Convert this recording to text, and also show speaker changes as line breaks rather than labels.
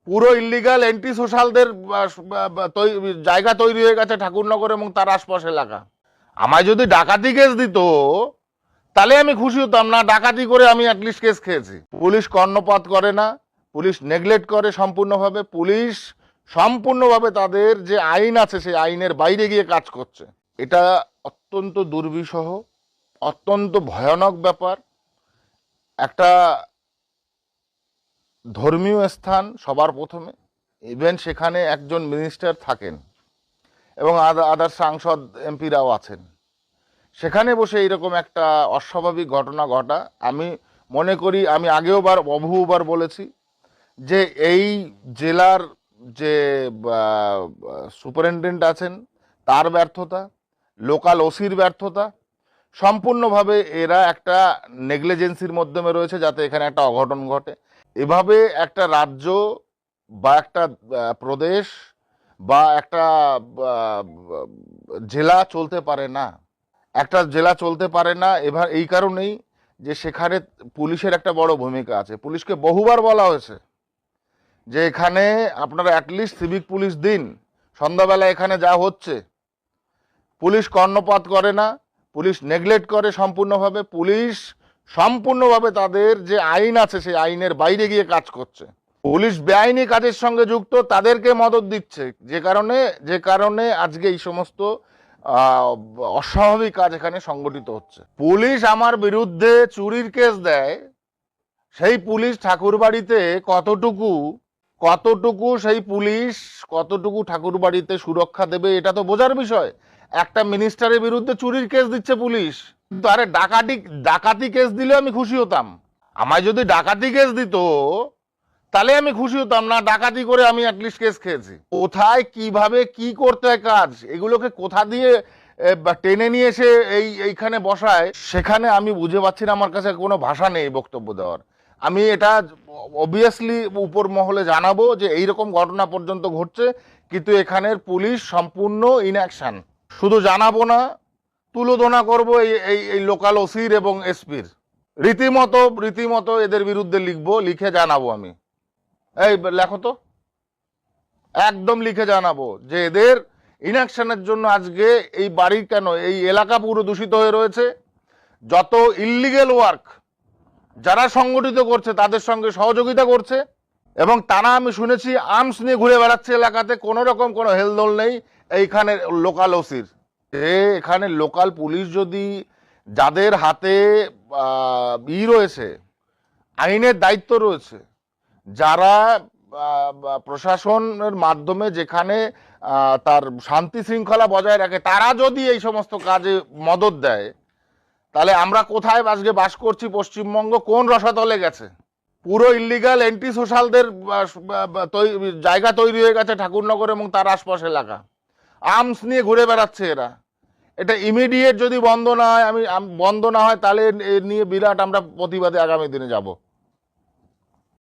পুরো illegal anti সোশ্যালদের জায়গা তৈরি হয়ে গেছে ঠাকুরনগর এবং তার আশপাশ এলাকা। আমায় যদি ডাকাতি কেস দিত তাহলে আমি খুশি হতাম, না ডাকাতি করে আমি অ্যাটলিস্ট কেস খেয়েছি। পুলিশ কর্ণপাত করে না, পুলিশ নেগলেক্ট করে সম্পূর্ণভাবে। পুলিশ সম্পূর্ণভাবে তাদের যে আইন আছে সেই আইনের বাইরে গিয়ে কাজ করছে। এটা অত্যন্ত দুর্বিষহ, অত্যন্ত ভয়ানক ব্যাপার। একটা ধর্মীয় স্থান সবার প্রথমে, ইভেন সেখানে একজন মিনিস্টার থাকেন এবং আদার সাংসদ এমপিরাও আছেন, সেখানে বসে এইরকম একটা অস্বাভাবিক ঘটনা ঘটা। আমি মনে করি, আমি আগেও বহুবার বলেছি যে এই জেলার যে সুপারিনটেন্ডেন্ট আছেন তার ব্যর্থতা, লোকাল ওসির ব্যর্থতা, সম্পূর্ণভাবে এরা একটা নেগলিজেন্সির মাধ্যমে রয়েছে যাতে এখানে একটা অঘটন ঘটে। এভাবে একটা রাজ্য বা একটা প্রদেশ বা একটা জেলা চলতে পারে না। একটা জেলা চলতে পারে না এবার এই কারণেই যে সেখানে পুলিশের একটা বড় ভূমিকা আছে। পুলিশকে বহুবার বলা হয়েছে যে এখানে আপনারা অ্যাটলিস্ট সিভিক পুলিশ দিন। সন্ধ্যাবেলা এখানে যা হচ্ছে, পুলিশ কর্ণপাত করে না, পুলিশ নেগলেক্ট করে সম্পূর্ণভাবে। পুলিশ সম্পূর্ণভাবে তাদের যে আইন আছে সেই আইনের বাইরে গিয়ে কাজ করছে। পুলিশ বেআইনি কাজের সঙ্গে যুক্ত, তাদেরকে মদত দিচ্ছে, যে কারণে আজকে এই সমস্ত অস্বাভাবিক কাজ এখানে সংগঠিত হচ্ছে। পুলিশ আমার বিরুদ্ধে চুরির কেস দেয়, সেই পুলিশ ঠাকুরবাড়িতে কতটুকু সেই পুলিশ কতটুকু ঠাকুরবাড়িতে সুরক্ষা দেবে এটা তো বোঝার বিষয়। একটা মিনিস্টারের বিরুদ্ধে চুরির কেস দিচ্ছে পুলিশ, কিন্তু আরে ডাকাতি কেস দিলে আমি খুশি হতাম। আমায় যদি ডাকাতি কেস দিত তাহলে আমি খুশি হতাম, না ডাকাতি করে আমি অ্যাটলিস্ট কেস খেয়েছি। কোথায় কিভাবে কি করতে হয় কাজ, এগুলোকে কোথা দিয়ে টেনে নিয়ে এসে এইখানে বসায়, সেখানে আমি বুঝে পাচ্ছি না। আমার কাছে কোনো ভাষা নেই বক্তব্য দেওয়ার। আমি এটা অবভিয়াসলি উপর মহলে জানাবো যে এইরকম ঘটনা পর্যন্ত ঘটছে, কিন্তু এখানের পুলিশ সম্পূর্ণ ইনঅ্যাকশন। শুধু জানাবো না, তুলোধনা করবো এই লোকাল ওসির এবং এসপির। রীতিমতো এদের বিরুদ্ধে লিখে জানাবো আমি। এই লেখো তো, একদম লিখে জানাবো যে এদের ইনঅ্যাকশনের জন্য আজকে এই বাড়ি কেন, এই এলাকা পুরো দূষিত হয়ে রয়েছে। যত ইল্লিগেল ওয়ার্ক যারা সংগঠিত করছে তাদের সঙ্গে সহযোগিতা করছে, এবং তারা আমি শুনেছি আর্মস নিয়ে ঘুরে বেড়াচ্ছে এলাকাতে। কোনো রকম কোনো হেলদোল নেই এইখানে লোকাল ওসির। এখানে লোকাল পুলিশ যদি, যাদের হাতে রয়েছে, আইনের দায়িত্ব রয়েছে, যারা প্রশাসনের মাধ্যমে যেখানে তার শান্তি শৃঙ্খলা বজায় রাখে, তারা যদি এই সমস্ত কাজে মদত দেয়, তাহলে আমরা কোথায় আজকে বাস করছি? পশ্চিমবঙ্গ কোন রসাতলে গেছে? পুরো ইল্লিগাল এন্টি সোশ্যালদের জায়গা তৈরি হয়ে গেছে ঠাকুরনগর এবং তার আশপাশ এলাকা। আর্মস নিয়ে ঘুরে বেড়াচ্ছে এরা। এটা ইমিডিয়েট যদি বন্ধ না হয় তাহলে এ নিয়ে বিরাট আমরা প্রতিবাদে আগামী দিনে যাব।